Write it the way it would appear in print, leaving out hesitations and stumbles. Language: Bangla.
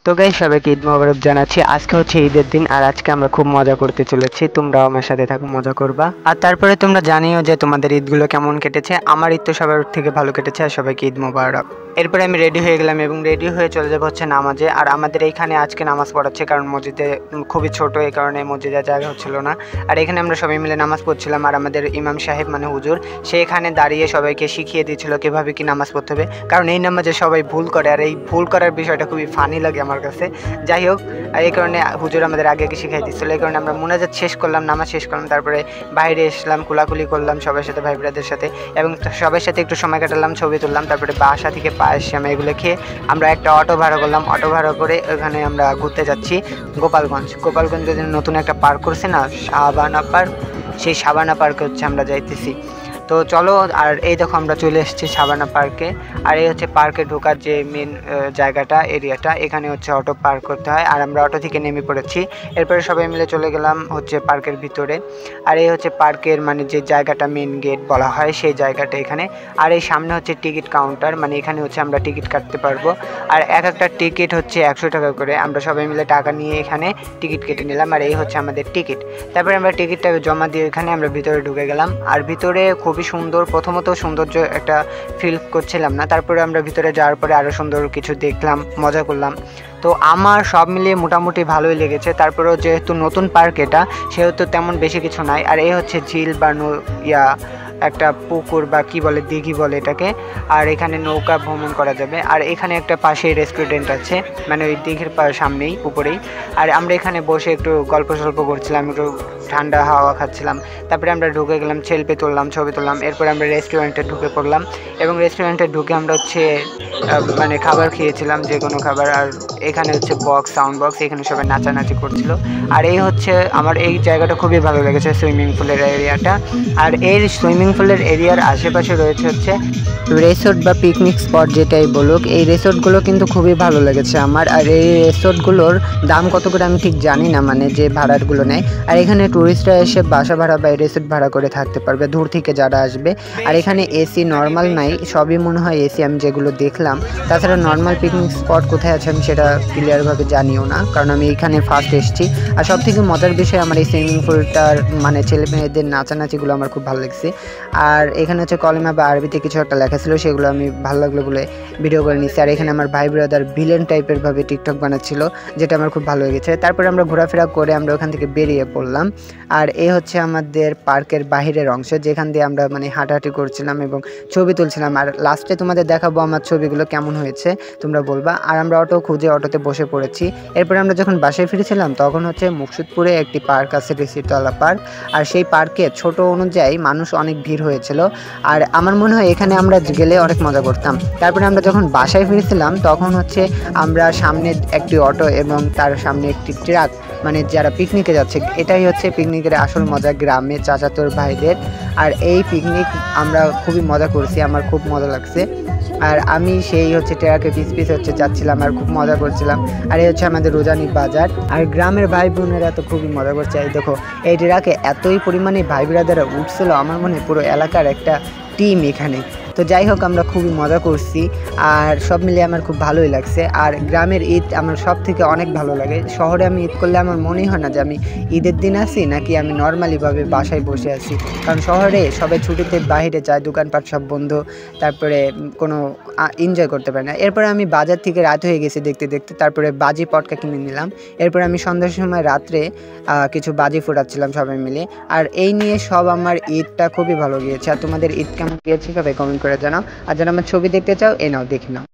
তো গাইস সবাইকে ঈদ মোবারক জানাচ্ছি। আজকে হচ্ছে ঈদের দিন আর আজকে আমরা খুব মজা করতে চলেছি। তোমরাও আমার সাথে থাকো, মজা করবা। আর তারপরে তোমরা জানিও যে তোমাদের ঈদগুলো কেমন কেটেছে। আমার ঈদ তো সবার থেকে ভালো কেটেছে। আর সবাইকে ঈদ মোবারক। এরপরে আমি রেডি হয়ে গেলাম এবং রেডি হয়ে চলে যাবো হচ্ছে নামাজে। আর আমাদের এইখানে আজকে নামাজ পড়াচ্ছে, কারণ মসজিদে খুবই ছোট, এই কারণে মসজিদে জায়গা হচ্ছিল না। আর এখানে আমরা সবাই মিলে নামাজ পড়ছিলাম। আর আমাদের ইমাম সাহেব মানে হুজুর, সে এখানে দাঁড়িয়ে সবাইকে শিখিয়ে দিচ্ছিল কীভাবে কি নামাজ পড়তে হবে, কারণ এই নামাজে সবাই ভুল করে। আর এই ভুল করার বিষয়টা খুবই ফানি লাগে আমার কাছে। যাই হোক, এই কারণে হুজুর আমাদের আগে শিখাই দিচ্ছিল। এই কারণে আমরা মুনাজাত শেষ করলাম, নামাজ শেষ করলাম, তারপরে বাইরে এসলাম, কোলাকুলি করলাম সবার সাথে, ভাই ব্রাদের সাথে, এবং সবার সাথে একটু সময় কাটালাম, ছবি তুললাম। তারপরে বাসা থেকে পায়েস শ্যামা এগুলো খেয়ে আমরা একটা অটো ভাড়া করলাম। অটো ভাড়া করে ওখানে আমরা ঘুরতে যাচ্ছি গোপালগঞ্জে নতুন একটা পার্ক করছে না, শাবানা পার্ক, সেই শাবানা পার্কে হচ্ছে আমরা যাইতেছি। তো চলো, আর এই দেখো আমরা চলে এসেছি শাবানা পার্কে। আর এই হচ্ছে পার্কে ঢোকার যে মেন জায়গাটা, এরিয়াটা, এখানে হচ্ছে অটো পার্ক করতে হয়। আর আমরা অটো থেকে নেমে পড়েছি। এরপরে সবাই মিলে চলে গেলাম হচ্ছে পার্কের ভিতরে। আর এই হচ্ছে পার্কের মানে যে জায়গাটা, মেন গেট বলা হয়, সেই জায়গাটা এখানে। আর এই সামনে হচ্ছে টিকিট কাউন্টার, মানে এখানে হচ্ছে আমরা টিকিট কাটতে পারবো। আর এক একটা টিকিট হচ্ছে 100 টাকা করে। আমরা সবাই মিলে টাকা নিয়ে এখানে টিকিট কেটে নিলাম। আর এই হচ্ছে আমাদের টিকিট। তারপরে আমরা টিকিটটা জমা দিয়ে এখানে আমরা ভিতরে ঢুকে গেলাম। আর ভিতরে খুবই সুন্দর, প্রথমত সৌন্দর্য একটা ফিল করছিলাম না, তারপরে আমরা ভিতরে যাওয়ার পরে আরও সুন্দর কিছু দেখলাম, মজা করলাম। তো আমার সব মিলিয়ে মোটামুটি ভালোই লেগেছে। তারপরেও যেহেতু নতুন পার্ক এটা, সেহেতু তেমন বেশি কিছু নাই। আর এই হচ্ছে ঝিল বা একটা পুকুর বা কি বলে, দিঘি বলে এটাকে। আর এখানে নৌকা ভ্রমণ করা যাবে। আর এখানে একটা পাশে রেস্টুরেন্ট আছে, মানে ওই দিঘির সামনেই, উপরেই। আর আমরা এখানে বসে একটু গল্প সল্প করছিলাম, একটু ঠান্ডা হাওয়া খাচ্ছিলাম। তারপরে আমরা ঢুকে গেলাম, সেলফি তুললাম, ছবি তুললাম। এরপরে আমরা রেস্টুরেন্টে ঢুকে পড়লাম এবং রেস্টুরেন্টে ঢুকে আমরা হচ্ছে মানে খাবার খেয়েছিলাম, যে কোনো খাবার। আর এখানে হচ্ছে সাউন্ড বক্স, এখানে সবাই নাচানাচি করছিল। আর এই হচ্ছে আমার এই জায়গাটা খুবই ভালো লেগেছে, সুইমিং পুলের এরিয়াটা। আর এই সুইমিং পুলের এরিয়ার আশেপাশে রয়েছে হচ্ছে রিসোর্ট বা পিকনিক স্পট, যেটাই বলুক। এই রিসোর্টগুলো কিন্তু খুবই ভালো লেগেছে আমার। আর এই রিসোর্টগুলোর দাম কত করে আমি ঠিক জানি না, মানে যে ভাড়াগুলো নেয়। আর এখানে টুরিস্টরা এসে বাসা ভাড়া বা রিসোর্ট ভাড়া করে থাকতে পারবে, দূর থেকে যারা আসবে। আর এখানে এসি নর্মাল নাই, সবই মনে হয় এসি আমি যেগুলো দেখলাম। তাছাড়া নর্মাল পিকনিক স্পট কোথায় আছে আমি সেটা ক্লিয়ারভাবে জানিও না, কারণ আমি এখানে ফার্স্ট এসেছি। আর সব থেকে মজার বিষয় আমার এই সুইমিং পুলটার মানে ছেলে মেয়েদের নাচানাচিগুলো আমার খুব ভালো লেগেছে। আর এখানে হচ্ছে কলমা বা আরবিতে কিছু একটা লেখা ছিল, সেগুলো আমি ভালো লাগলো বলে ভিডিও করে নিচ্ছি। আর এখানে আমার ভাই ব্রাদার ভিলেন টাইপের ভাবে টিকটক বানাচ্ছিল, যেটা আমার খুব ভালো লেগেছে। তারপরে আমরা ঘোরাফেরা করে আমরা ওখান থেকে বেরিয়ে পড়লাম। আর এই হচ্ছে আমাদের পার্কের বাহিরের অংশ, যেখান দিয়ে আমরা মানে হাঁটাহাঁটি করছিলাম এবং ছবি তুলছিলাম। আর লাস্টে তোমাদের দেখাবো আমার ছবিগুলো কেমন হয়েছে, তোমরা বলবা। আর আমরা অটো খুঁজে অটোতে বসে পড়েছি। এরপরে আমরা যখন বাসায় ফিরেছিলাম তখন হচ্ছে মুকসুদপুরে একটি পার্ক আছে, রিসিতলা পার্ক। আর সেই পার্কে ছোট অনুযায়ী মানুষ অনেক ভিড় হয়েছিল। আর আমার মনে হয় এখানে আমরা গেলে অনেক মজা করতাম। তারপরে আমরা যখন বাসায় ফিরেছিলাম তখন হচ্ছে আমরা সামনে একটি অটো এবং তার সামনে একটি ট্রাক, মানে যারা পিকনিকে যাচ্ছে, এটাই হচ্ছে পিকনিকের আসল মজা, গ্রামে চাচাতোর ভাইদের। আর এই পিকনিক আমরা খুবই মজা করছি, আমার খুব মজা লাগছে। আর আমি সেই হচ্ছে ট্রাকে পিস হচ্ছে যাচ্ছিলাম আর খুব মজা করছিলাম। আর এই হচ্ছে আমাদের রোজানি বাজার। আর গ্রামের ভাই বোনেরা তো খুবই মজা করছে। এই দেখো, এই ট্রাকে এতই পরিমাণে ভাই ব্রাদাররা উঠছিল, আমার মনে হয় পুরো এলাকার একটা টিম এখানে। তো যাই হোক, আমরা খুবই মজা করছি আর সব মিলিয়ে আমার খুব ভালোই লাগছে। আর গ্রামের ঈদ আমার সব থেকে অনেক ভালো লাগে। শহরে আমি ঈদ করলে আমার মনেই হয় না যে আমি ঈদের দিন আছি নাকি আমি নর্মালিভাবে বাসায় বসে আছি, কারণ শহরে সবাই ছুটিতে বাইরে যায়, দোকানপাট সব বন্ধ, তারপরে কোনো এনজয় করতে পারে না। এরপরে আমি বাজার থেকে রাত হয়ে গেছে দেখতে দেখতে, তারপরে বাজি পটকা কিনে নিলাম। এরপরে আমি সন্ধ্যার সময় রাত্রে কিছু বাজি ফোটাচ্ছিলাম সবাই মিলে। আর এই নিয়ে সব আমার ঈদটা খুবই ভালো গিয়েছে। আর তোমাদের ঈদ কেমন গিয়েছে সবাই কমেন্ট করে জানাও। আর যারা আমার ছবি দেখতে চাও, নাও দেখে নাও।